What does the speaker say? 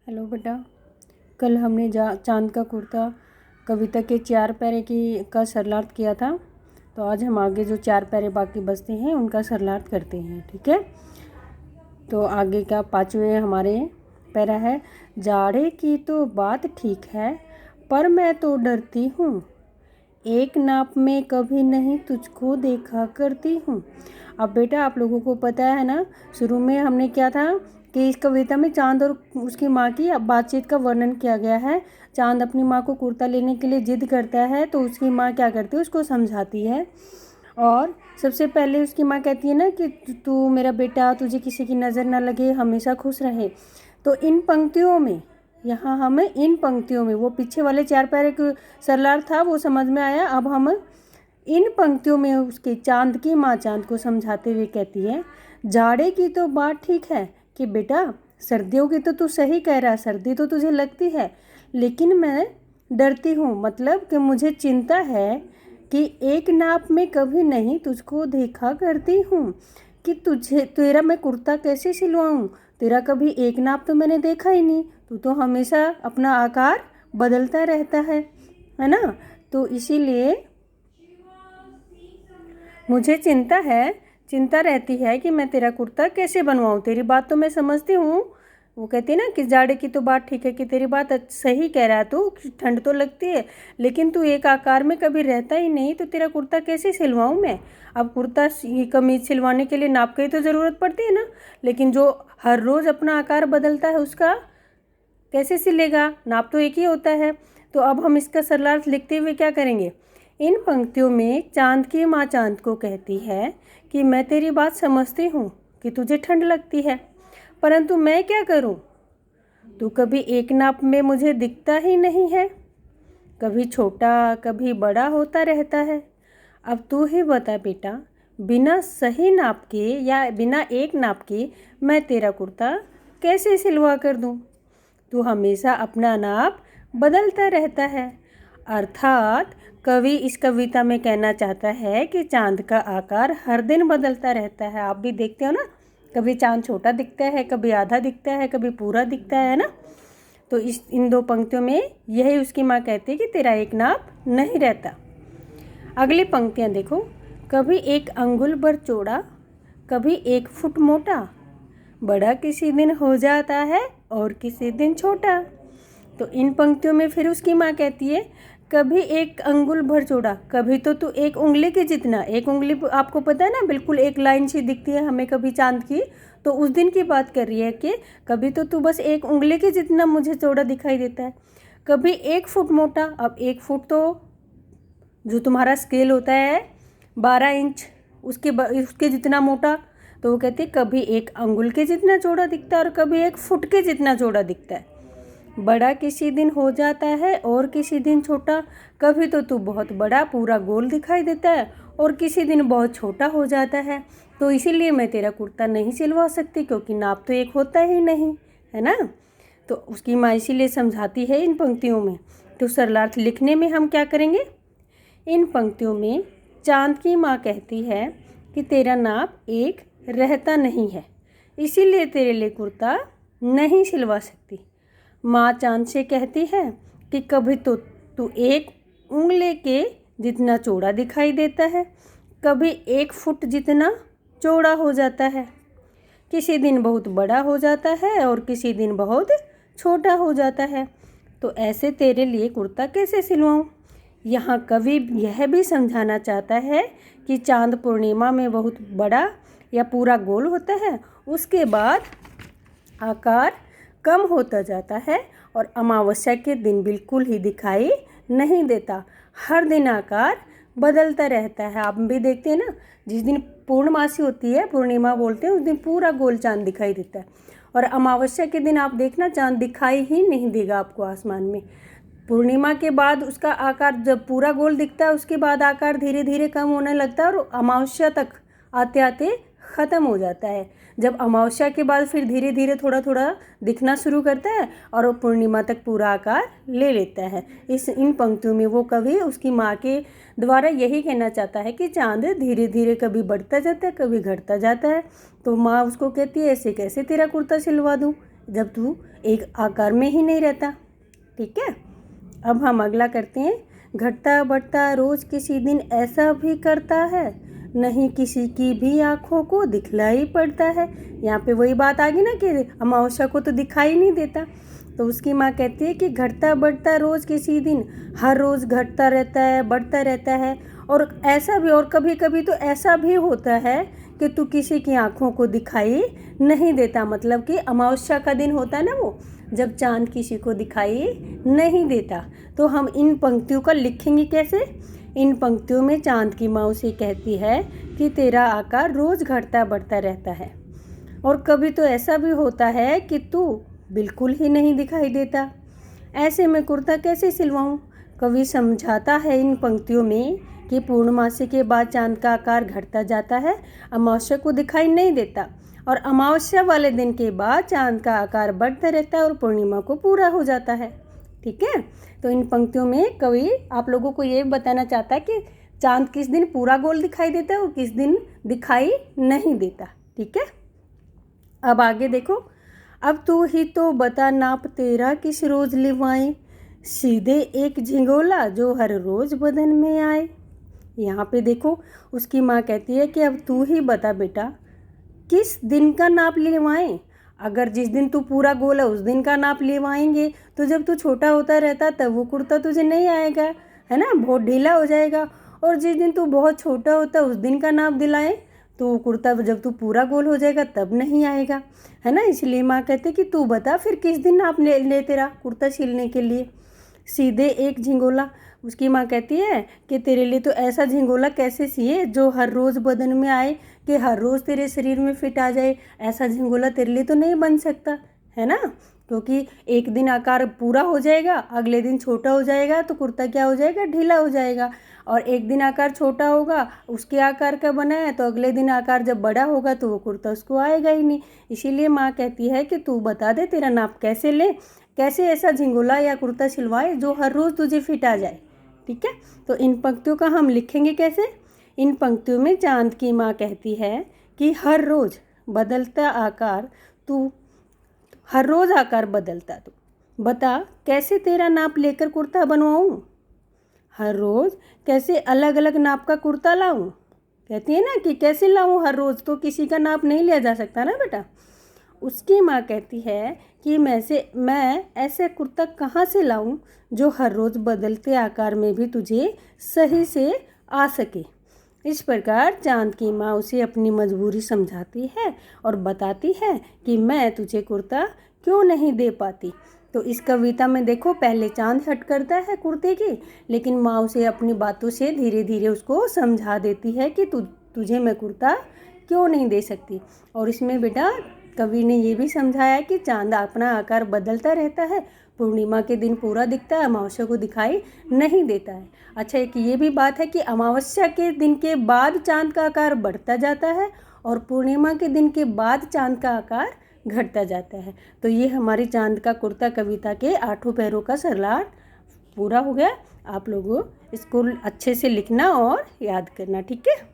Hello बेटा। कल हमने चांद का कुर्ता कविता के 4 पैरे का सरलार्थ किया था। तो आज हम आगे जो 4 पैरे बाकी बचते हैं उनका सरलार्थ करते हैं, ठीक है। तो आगे का 5वें हमारे पैरा है। जाड़े की तो बात ठीक है पर मैं तो डरती हूँ, एक नाप में कभी नहीं तुझको देखा करती हूँ। अब बेटा आप लोगों को पता है ना, शुरू में हमने क्या था कि इस कविता में चांद और उसकी माँ की बातचीत का वर्णन किया गया है। चांद अपनी माँ को कुर्ता लेने के लिए जिद करता है तो उसकी माँ क्या करती है, उसको समझाती है। और सबसे पहले उसकी माँ कहती है ना कि तू मेरा बेटा, तुझे किसी की नज़र ना लगे, हमेशा खुश रहे। तो इन पंक्तियों में, यहाँ हमें इन पंक्तियों में, वो पीछे वाले 4 पैरे के सरलार्थ था वो समझ में आया। अब हम इन पंक्तियों में उसके चांद की माँ चांद को समझाते हुए कहती है, जाड़े की तो बात ठीक है कि बेटा सर्दियों की तो तू सही कह रहा, सर्दी तो तुझे लगती है, लेकिन मैं डरती हूँ, मतलब कि मुझे चिंता है कि एक नाप में कभी नहीं तुझको देखा करती हूँ कि तेरा मैं कुर्ता कैसे सिलवाऊँ। तेरा कभी एक नाप तो मैंने देखा ही नहीं, तू तो हमेशा अपना आकार बदलता रहता है ना। तो इसीलिए मुझे चिंता रहती है कि मैं तेरा कुर्ता कैसे बनवाऊँ। तेरी बात तो मैं समझती हूँ, वो कहती है ना कि जाड़े की तो बात ठीक है, कि तेरी बात सही कह रहा है तू, ठंड तो लगती है, लेकिन तू एक आकार में कभी रहता ही नहीं, तो तेरा कुर्ता कैसे सिलवाऊँ मैं। अब कुर्ता कमीज सिलवाने के लिए नाप की तो ज़रूरत पड़ती है ना, लेकिन जो हर रोज़ अपना आकार बदलता है उसका कैसे सिलेगा, नाप तो एक ही होता है। तो अब हम इसका सरलार्थ लिखते हुए क्या करेंगे। इन पंक्तियों में चांद की माँ चांद को कहती है कि मैं तेरी बात समझती हूँ कि तुझे ठंड लगती है, परंतु मैं क्या करूँ, तू कभी एक नाप में मुझे दिखता ही नहीं है, कभी छोटा कभी बड़ा होता रहता है। अब तू ही बता बेटा, बिना सही नाप के या बिना एक नाप के मैं तेरा कुर्ता कैसे सिलवा कर दूँ। तू हमेशा अपना नाप बदलता रहता है। अर्थात कवि इस कविता में कहना चाहता है कि चांद का आकार हर दिन बदलता रहता है। आप भी देखते हो ना, कभी चांद छोटा दिखता है, कभी आधा दिखता है, कभी पूरा दिखता है ना। तो इन 2 पंक्तियों में यही उसकी माँ कहती है कि तेरा एक नाप नहीं रहता। अगली पंक्तियाँ देखो। कभी 1 अंगुल भर चौड़ा, कभी 1 फुट मोटा, बड़ा किसी दिन हो जाता है और किसी दिन छोटा। तो इन पंक्तियों में फिर उसकी माँ कहती है, कभी 1 अंगुल भर चौड़ा, कभी तो तू 1 उंगली के जितना, 1 उंगली आपको पता है ना, बिल्कुल एक लाइन सी दिखती है हमें कभी चांद की, तो उस दिन की बात कर रही है कि कभी तो तू बस 1 उंगली के जितना मुझे चौड़ा दिखाई देता है। कभी 1 फुट मोटा, अब 1 फुट तो जो तुम्हारा स्केल होता है 12 इंच, उसके जितना मोटा। तो वो कहते कभी 1 अंगुल के जितना चौड़ा दिखता है और कभी 1 फुट के जितना चौड़ा दिखता है। बड़ा किसी दिन हो जाता है और किसी दिन छोटा, कभी तो तू बहुत बड़ा पूरा गोल दिखाई देता है और किसी दिन बहुत छोटा हो जाता है। तो इसीलिए मैं तेरा कुर्ता नहीं सिलवा सकती, क्योंकि नाप तो एक होता ही नहीं है ना। तो उसकी माँ इसीलिए समझाती है इन पंक्तियों में। तो सरलार्थ लिखने में हम क्या करेंगे, इन पंक्तियों में चांद की माँ कहती है कि तेरा नाप एक रहता नहीं है, इसीलिए तेरे लिए कुर्ता नहीं सिलवा सकती। माँ चांद से कहती है कि कभी तो तू 1 उंगली के जितना चौड़ा दिखाई देता है, कभी 1 फुट जितना चौड़ा हो जाता है, किसी दिन बहुत बड़ा हो जाता है और किसी दिन बहुत छोटा हो जाता है। तो ऐसे तेरे लिए कुर्ता कैसे सिलवाऊँ। यहाँ कवि यह भी समझाना चाहता है कि चांद पूर्णिमा में बहुत बड़ा या पूरा गोल होता है, उसके बाद आकार कम होता जाता है और अमावस्या के दिन बिल्कुल ही दिखाई नहीं देता, हर दिन आकार बदलता रहता है। आप भी देखते हैं ना, जिस दिन पूर्णमासी होती है, पूर्णिमा बोलते हैं, उस दिन पूरा गोल चांद दिखाई देता है, और अमावस्या के दिन आप देखना चांद दिखाई ही नहीं देगा आपको आसमान में। पूर्णिमा के बाद उसका आकार जब पूरा गोल दिखता है, उसके बाद आकार धीरे धीरे कम होने लगता है और अमावस्या तक आते आते ख़त्म हो जाता है। जब अमावस्या के बाद फिर धीरे धीरे थोड़ा थोड़ा दिखना शुरू करता है और वो पूर्णिमा तक पूरा आकार ले लेता है। इन पंक्तियों में वो कवि उसकी माँ के द्वारा यही कहना चाहता है कि चांद धीरे धीरे कभी बढ़ता जाता है, कभी घटता जाता है। तो माँ उसको कहती है, ऐसे कैसे तेरा कुर्ता सिलवा दूँ, जब तू एक आकार में ही नहीं रहता। ठीक है, अब हम अगला करते हैं। घटता बढ़ता रोज़ किसी दिन ऐसा भी करता है, नहीं किसी की भी आँखों को दिखलाई पड़ता है। यहाँ पे वही बात आ गई ना कि अमावस्या को तो दिखाई नहीं देता। तो उसकी माँ कहती है कि घटता बढ़ता रोज़ किसी दिन, हर रोज़ घटता रहता है, बढ़ता रहता है। और ऐसा भी, और कभी कभी तो ऐसा भी होता है कि तू किसी की आँखों को दिखाई नहीं देता। मतलब कि अमावस्या का दिन होता है ना वो, जब चाँद किसी को दिखाई नहीं देता। तो हम इन पंक्तियों का लिखेंगे कैसे? इन पंक्तियों में चाँद की माँ उसे कहती है कि तेरा आकार रोज़ घटता बढ़ता रहता है, और कभी तो ऐसा भी होता है कि तू बिल्कुल ही नहीं दिखाई देता। ऐसे में कुर्ता कैसे सिलवाऊँ? कवि समझाता है इन पंक्तियों में कि पूर्णमासी के बाद चाँद का आकार घटता जाता है, अमावस्या को दिखाई नहीं देता, और अमावस्या वाले दिन के बाद चाँद का आकार बढ़ता रहता है और पूर्णिमा को पूरा हो जाता है। ठीक है, तो इन पंक्तियों में कवि आप लोगों को ये बताना चाहता है कि चाँद किस दिन पूरा गोल दिखाई देता है और किस दिन दिखाई नहीं देता। ठीक है, अब आगे देखो। अब तू ही तो बता नाप तेरा किस रोज़ लिवाएं, सीधे एक झिंगोला जो हर रोज़ बदन में आए। यहाँ पे देखो उसकी माँ कहती है कि अब तू ही बता बेटा किस दिन का नाप लेवाएं। अगर जिस दिन तू पूरा गोल है उस दिन का नाप लेवाएंगे तो जब तू छोटा होता रहता तब वो कुर्ता तुझे नहीं आएगा, है ना, बहुत ढीला हो जाएगा। और जिस दिन तू बहुत छोटा होता उस दिन का नाप दिलाएं तो वो कुर्ता जब तू पूरा गोल हो जाएगा तब नहीं आएगा, है ना। इसलिए माँ कहते कि तू बता फिर किस दिन नाप ले तेरा कुर्ता सिलने के लिए। सीधे एक झिंगोला, उसकी माँ कहती है कि तेरे लिए तो ऐसा झिंगोला कैसे सिए जो हर रोज़ बदन में आए, कि हर रोज़ तेरे शरीर में फिट आ जाए। ऐसा झिंगोला तेरे लिए तो नहीं बन सकता, है ना, क्योंकि एक दिन आकार पूरा हो जाएगा, अगले दिन छोटा हो जाएगा तो कुर्ता क्या हो जाएगा, ढीला हो जाएगा। और एक दिन आकार छोटा होगा, उसके आकार का बना है, तो अगले दिन आकार जब बड़ा होगा तो वो कुर्ता उसको आएगा ही नहीं। इसीलिए माँ कहती है कि तू बता दे तेरा नाप कैसे ले, कैसे ऐसा झिंगोला या कुर्ता सिलवाए जो हर रोज़ तुझे फिट आ जाए। ठीक है, तो इन पंक्तियों का हम लिखेंगे कैसे? इन पंक्तियों में चाँद की माँ कहती है कि हर रोज़ बदलता आकार तू, हर रोज़ आकार बदलता तू, बता कैसे तेरा नाप लेकर कुर्ता बनवाऊँ, हर रोज़ कैसे अलग अलग नाप का कुर्ता लाऊँ। कहती है ना कि कैसे लाऊँ, हर रोज़ तो किसी का नाप नहीं लिया जा सकता ना बेटा। उसकी माँ कहती है कि मैं ऐसे कुर्ता कहाँ से लाऊं जो हर रोज़ बदलते आकार में भी तुझे सही से आ सके। इस प्रकार चाँद की माँ उसे अपनी मजबूरी समझाती है और बताती है कि मैं तुझे कुर्ता क्यों नहीं दे पाती। तो इस कविता में देखो पहले चाँद हट करता है कुर्ते की, लेकिन माँ उसे अपनी बातों से धीरे धीरे उसको समझा देती है कि तुझे मैं कुर्ता क्यों नहीं दे सकती। और इसमें बेटा कवि ने ये भी समझाया कि चाँद अपना आकार बदलता रहता है, पूर्णिमा के दिन पूरा दिखता है, अमावस्या को दिखाई नहीं देता है। अच्छा, एक ये भी बात है कि अमावस्या के दिन के बाद चाँद का आकार बढ़ता जाता है और पूर्णिमा के दिन के बाद चाँद का आकार घटता जाता है। तो ये हमारी चाँद का कुर्ता कविता के 8 पैरों का सरलाट पूरा हो गया। आप लोगों इसको अच्छे से लिखना और याद करना, ठीक है।